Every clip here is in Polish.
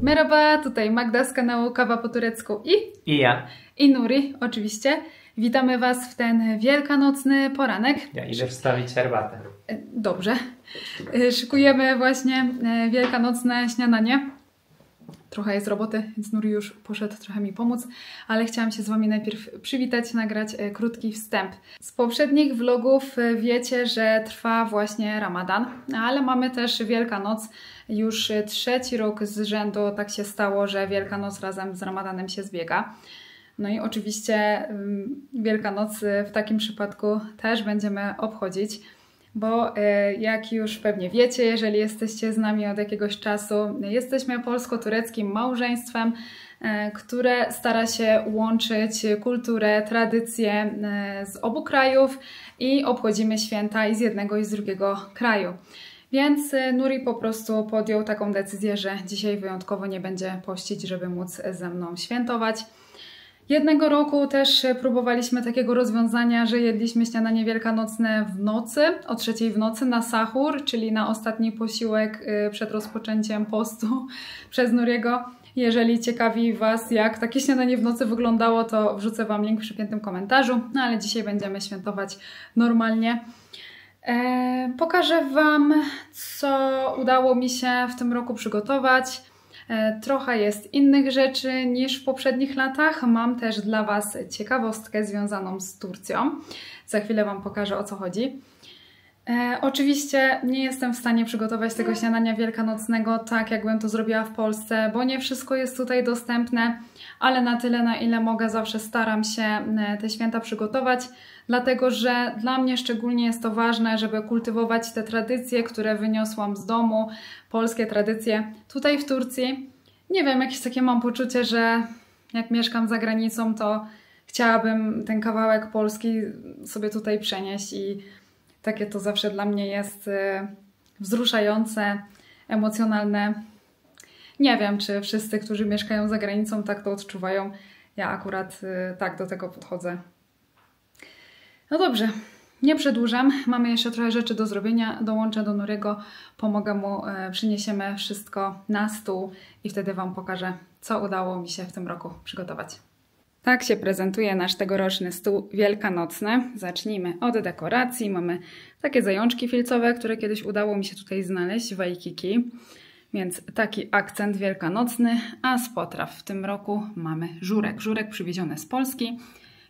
Merhaba, tutaj Magda z kanału Kawa po turecku I ja. I Nuri, oczywiście. Witamy Was w ten wielkanocny poranek. Ja idę wstawić herbatę. Dobrze. Szykujemy właśnie wielkanocne śniadanie. Trochę jest roboty, więc Nuri już poszedł trochę mi pomóc, ale chciałam się z Wami najpierw przywitać, nagrać krótki wstęp. Z poprzednich vlogów wiecie, że trwa właśnie Ramadan, ale mamy też Wielkanoc. Już trzeci rok z rzędu tak się stało, że Wielkanoc razem z Ramadanem się zbiega. No i oczywiście Wielkanoc w takim przypadku też będziemy obchodzić, bo jak już pewnie wiecie, jeżeli jesteście z nami od jakiegoś czasu, jesteśmy polsko-tureckim małżeństwem, które stara się łączyć kulturę, tradycje z obu krajów i obchodzimy święta i z jednego i z drugiego kraju. Więc Nuri po prostu podjął taką decyzję, że dzisiaj wyjątkowo nie będzie pościć, żeby móc ze mną świętować. Jednego roku też próbowaliśmy takiego rozwiązania, że jedliśmy śniadanie wielkanocne w nocy, o 3:00 w nocy na sahur, czyli na ostatni posiłek przed rozpoczęciem postu przez Nuriego. Jeżeli ciekawi Was, jak takie śniadanie w nocy wyglądało, to wrzucę Wam link w przypiętym komentarzu. No ale dzisiaj będziemy świętować normalnie. Pokażę Wam, co udało mi się w tym roku przygotować. Trochę jest innych rzeczy niż w poprzednich latach. Mam też dla Was ciekawostkę związaną z Turcją. Za chwilę Wam pokażę, o co chodzi. Oczywiście nie jestem w stanie przygotować tego śniadania wielkanocnego tak, jakbym to zrobiła w Polsce, bo nie wszystko jest tutaj dostępne, ale na tyle, na ile mogę, zawsze staram się te święta przygotować, dlatego że dla mnie szczególnie jest to ważne, żeby kultywować te tradycje, które wyniosłam z domu, polskie tradycje tutaj w Turcji. Nie wiem, jakieś takie mam poczucie, że jak mieszkam za granicą, to chciałabym ten kawałek Polski sobie tutaj przenieść i takie to zawsze dla mnie jest wzruszające, emocjonalne. Nie wiem, czy wszyscy, którzy mieszkają za granicą, tak to odczuwają. Ja akurat tak do tego podchodzę. No dobrze, nie przedłużam. Mamy jeszcze trochę rzeczy do zrobienia. Dołączę do Nuriego, pomogę mu, przyniesiemy wszystko na stół i wtedy Wam pokażę, co udało mi się w tym roku przygotować. Tak się prezentuje nasz tegoroczny stół wielkanocny. Zacznijmy od dekoracji. Mamy takie zajączki filcowe, które kiedyś udało mi się tutaj znaleźć w Waikiki. Więc taki akcent wielkanocny, a z potraw w tym roku mamy żurek. Żurek przywieziony z Polski.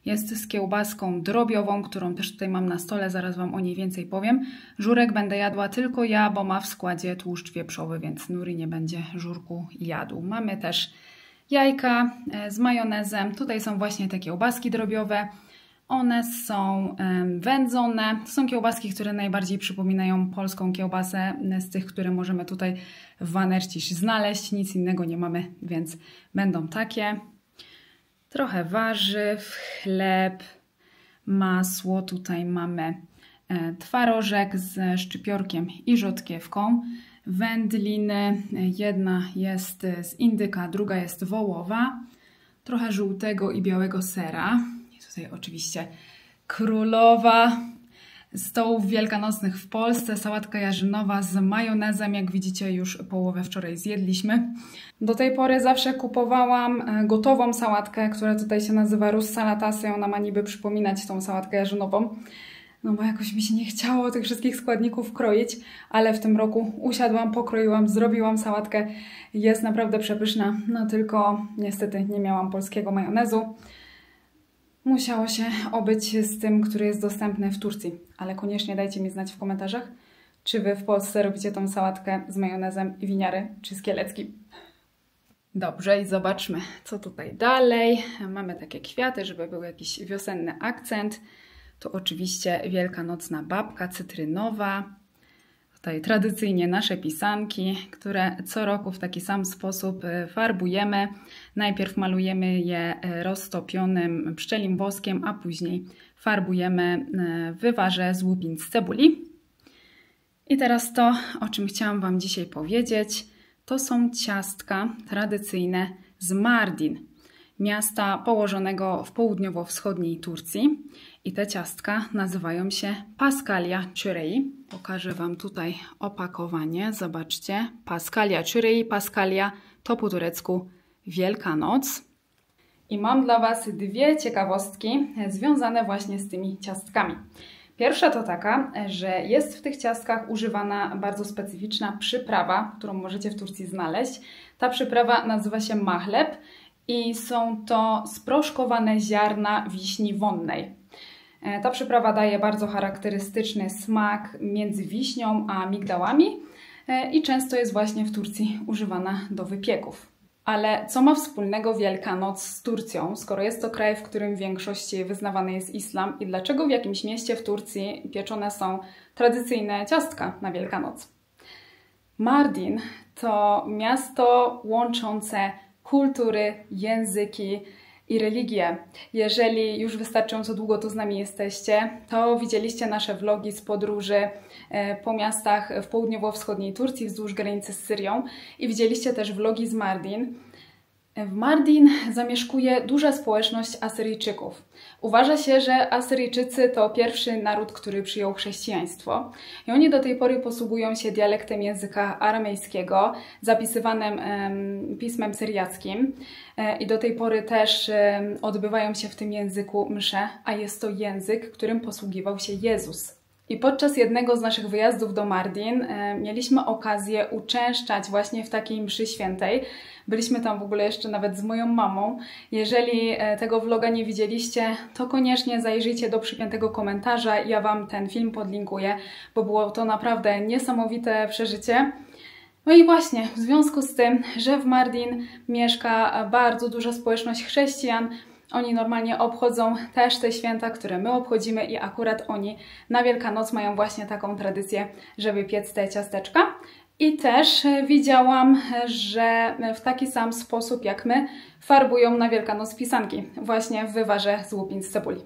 Jest z kiełbaską drobiową, którą też tutaj mam na stole, zaraz Wam o niej więcej powiem. Żurek będę jadła tylko ja, bo ma w składzie tłuszcz wieprzowy, więc Nuri nie będzie żurku jadł. Mamy też jajka z majonezem. Tutaj są właśnie te kiełbaski drobiowe. One są wędzone. To są kiełbaski, które najbardziej przypominają polską kiełbasę z tych, które możemy tutaj w Vanercisz znaleźć. Nic innego nie mamy, więc będą takie. Trochę warzyw, chleb, masło. Tutaj mamy twarożek z szczypiorkiem i rzodkiewką. Wędliny, jedna jest z indyka, druga jest wołowa, trochę żółtego i białego sera. I tutaj oczywiście królowa stołów wielkanocnych w Polsce, sałatka jarzynowa z majonezem, jak widzicie już połowę wczoraj zjedliśmy. Do tej pory zawsze kupowałam gotową sałatkę, która tutaj się nazywa Rus Salatası. Ona ma niby przypominać tą sałatkę jarzynową. No bo jakoś mi się nie chciało tych wszystkich składników kroić, ale w tym roku usiadłam, pokroiłam, zrobiłam sałatkę. Jest naprawdę przepyszna, no tylko niestety nie miałam polskiego majonezu. Musiało się obyć z tym, który jest dostępny w Turcji. Ale koniecznie dajcie mi znać w komentarzach, czy Wy w Polsce robicie tą sałatkę z majonezem i winiary, czy z kieleckim. Dobrze, i zobaczmy, co tutaj dalej. Mamy takie kwiaty, żeby był jakiś wiosenny akcent. Tu oczywiście wielkanocna babka cytrynowa. Tutaj tradycyjnie nasze pisanki, które co roku w taki sam sposób farbujemy. Najpierw malujemy je roztopionym pszczelim woskiem, a później farbujemy w wywarze z łupin z cebuli. I teraz to, o czym chciałam Wam dzisiaj powiedzieć, to są ciastka tradycyjne z Mardin. miasta położonego w południowo-wschodniej Turcji. I te ciastka nazywają się Paskalia Çöreği. Pokażę Wam tutaj opakowanie. Zobaczcie. Paskalia Çöreği. Paskalia to po turecku Wielkanoc. I mam dla Was dwie ciekawostki związane właśnie z tymi ciastkami. Pierwsza to taka, że jest w tych ciastkach używana bardzo specyficzna przyprawa, którą możecie w Turcji znaleźć. Ta przyprawa nazywa się mahleb i są to sproszkowane ziarna wiśni wonnej. Ta przyprawa daje bardzo charakterystyczny smak między wiśnią a migdałami i często jest właśnie w Turcji używana do wypieków. Ale co ma wspólnego Wielkanoc z Turcją, skoro jest to kraj, w którym w większości wyznawany jest islam i dlaczego w jakimś mieście w Turcji pieczone są tradycyjne ciastka na Wielkanoc? Mardin to miasto łączące kultury, języki i religię. Jeżeli już wystarczająco długo tu z nami jesteście, to widzieliście nasze vlogi z podróży po miastach w południowo-wschodniej Turcji wzdłuż granicy z Syrią i widzieliście też vlogi z Mardin. W Mardin zamieszkuje duża społeczność Asyryjczyków. Uważa się, że Asyryjczycy to pierwszy naród, który przyjął chrześcijaństwo. I oni do tej pory posługują się dialektem języka aramejskiego, zapisywanym pismem syriackim. I do tej pory też odbywają się w tym języku msze, a jest to język, którym posługiwał się Jezus. I podczas jednego z naszych wyjazdów do Mardin mieliśmy okazję uczęszczać właśnie w takiej mszy świętej. Byliśmy tam w ogóle jeszcze nawet z moją mamą. Jeżeli tego vloga nie widzieliście, to koniecznie zajrzyjcie do przypiętego komentarza. Ja Wam ten film podlinkuję, bo było to naprawdę niesamowite przeżycie. No i właśnie w związku z tym, że w Mardin mieszka bardzo duża społeczność chrześcijan, oni normalnie obchodzą też te święta, które my obchodzimy i akurat oni na Wielkanoc mają właśnie taką tradycję, żeby piec te ciasteczka. I też widziałam, że w taki sam sposób jak my farbują na Wielkanoc pisanki właśnie w wywarze z łupin z cebuli.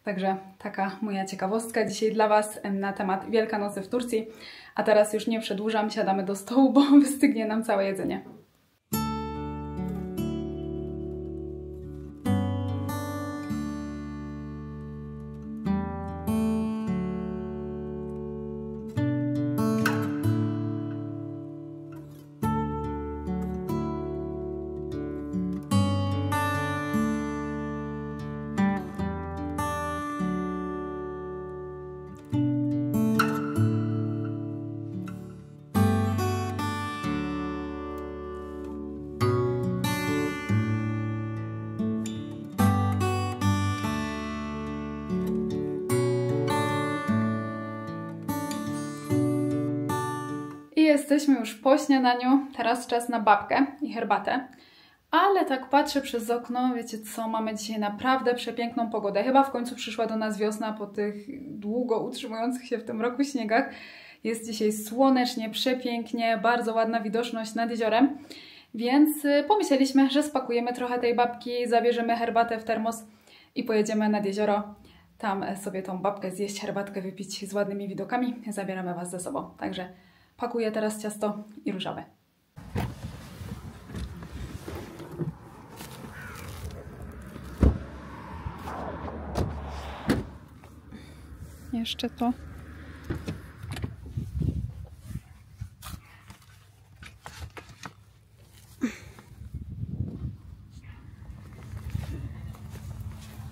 Także taka moja ciekawostka dzisiaj dla Was na temat Wielkanocy w Turcji. A teraz już nie przedłużam, siadamy do stołu, bo wystygnie nam całe jedzenie. Jesteśmy już po śniadaniu, teraz czas na babkę i herbatę. Ale tak patrzę przez okno, wiecie co, mamy dzisiaj naprawdę przepiękną pogodę. Chyba w końcu przyszła do nas wiosna po tych długo utrzymujących się w tym roku śniegach. Jest dzisiaj słonecznie, przepięknie, bardzo ładna widoczność nad jeziorem. Więc pomyśleliśmy, że spakujemy trochę tej babki, zabierzemy herbatę w termos i pojedziemy nad jezioro. Tam sobie tą babkę zjeść, herbatkę wypić z ładnymi widokami. Zabieramy Was ze sobą. Także pakuję teraz ciasto i ruszamy. Jeszcze to.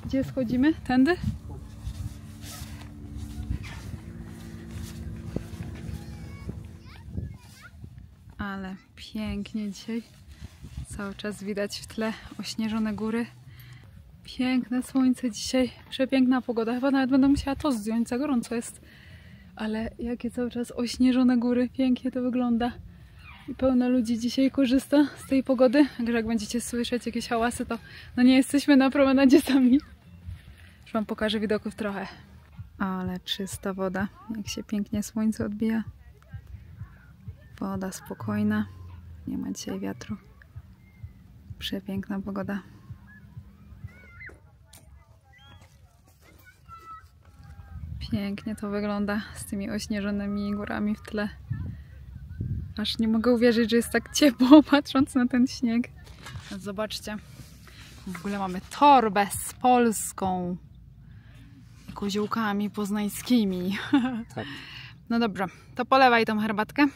Gdzie schodzimy? Tędy? Ale pięknie dzisiaj. Cały czas widać w tle ośnieżone góry. Piękne słońce dzisiaj. Przepiękna pogoda. Chyba nawet będę musiała to zdjąć, za gorąco jest. Ale jakie cały czas ośnieżone góry. Pięknie to wygląda. I pełno ludzi dzisiaj korzysta z tej pogody. Także jak będziecie słyszeć jakieś hałasy, to no nie jesteśmy na promenadzie sami. Już Wam pokażę widoków trochę. Ale czysta woda. Jak się pięknie słońce odbija. Woda spokojna. Nie ma dzisiaj wiatru. Przepiękna pogoda. Pięknie to wygląda z tymi ośnieżonymi górami w tle. Aż nie mogę uwierzyć, że jest tak ciepło, patrząc na ten śnieg. Zobaczcie, W ogóle mamy torbę z polską i koziołkami poznańskimi. Tak. No dobrze, to polewaj tą herbatkę.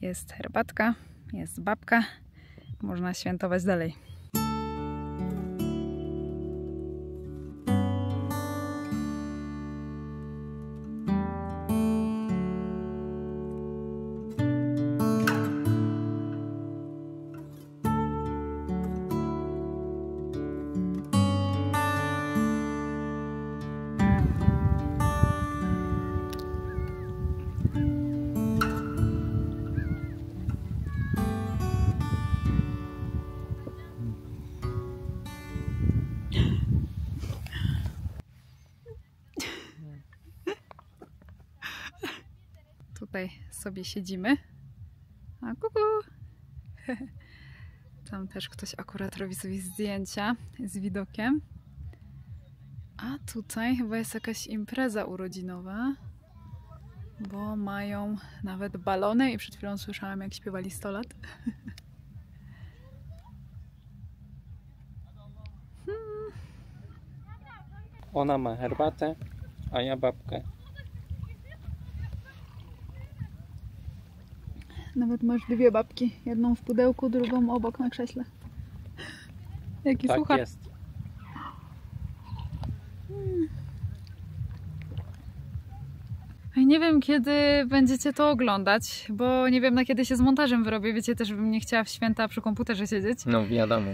Jest herbatka, jest babka. Można świętować dalej. Tutaj sobie siedzimy. A kuku. Tam też ktoś akurat robi sobie zdjęcia z widokiem. A tutaj chyba jest jakaś impreza urodzinowa, bo mają nawet balony i przed chwilą słyszałam, jak śpiewali 100 lat. Ona ma herbatę, a ja babkę. Nawet masz dwie babki. Jedną w pudełku, drugą obok na krześle. Jaki Tak suchar. jest. Nie wiem, kiedy będziecie to oglądać, bo nie wiem, na kiedy się z montażem wyrobię. Wiecie też, żebym nie chciała w święta przy komputerze siedzieć. No wiadomo.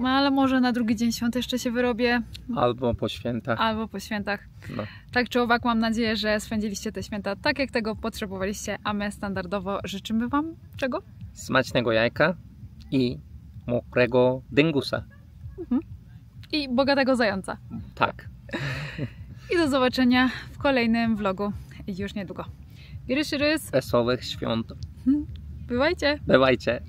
Ale może na drugi dzień świąt jeszcze się wyrobię. Albo po świętach. Albo po świętach. No. Tak czy owak, mam nadzieję, że spędziliście te święta tak, jak tego potrzebowaliście, a my standardowo życzymy Wam czego? Smacznego jajka i mokrego dyngusa. I bogatego zająca. Tak. I do zobaczenia w kolejnym vlogu już niedługo. Rys. Wesołych świąt. Bywajcie! Bywajcie.